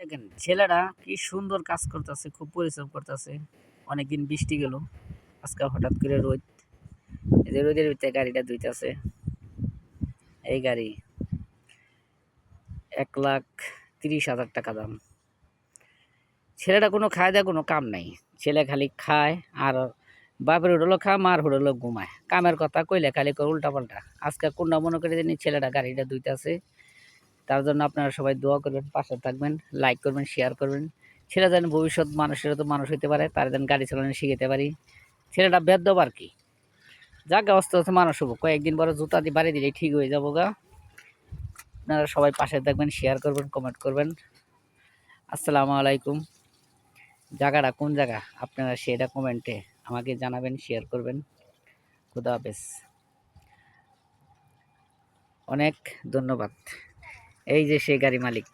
দেখেন ছেলেটা কি সুন্দর কাজ করতেছে, খুব পরিশ্রম করতেছে। অনেকদিন বৃষ্টি গেল, আজকে হঠাৎ করে রোদ। এই যে রোদের ভিতরে গাড়িটা ধুইতেছে। এই গাড়ি 1,30,000 টাকা দাম। ছেলেটা কোনো খায় দেয়, কোনো কাম নাই। ছেলে খালি খায় আর বাপের হোটেলও খা, মার হোটেলও ঘুমায়। কামের কথা কইলে খালি উল্টা পাল্টা। আজকে কোনটা মনে করে জানি ছেলেটা গাড়িটা ধুইতেছে। তার জন্য আপনারা সবাই দোয়া করবেন, পাশে থাকবেন, লাইক করবেন, শেয়ার করবেন। ছেলে যেন ভবিষ্যৎ মানুষেরও তো মানুষ হইতে পারে, তার যেন গাড়ি চালানো শিখাতে পারি। ছেলেটা বেদ্যপ আর কি, যাকে অস্তে অস্তে মানুষ হবো। কয়েকদিন পরে জুতা দিয়ে বাড়ি দিলেই ঠিক হয়ে যাবো গা। আপনারা সবাই পাশে থাকবেন, শেয়ার করবেন, কমেন্ট করবেন। আসসালামু আলাইকুম। জায়গাটা কোন জায়গা আপনারা সেটা কমেন্টে আমাকে জানাবেন, শেয়ার করবেন। খুদা হাফেজ, অনেক ধন্যবাদ। এই যে সেই গাড়ি মালিক।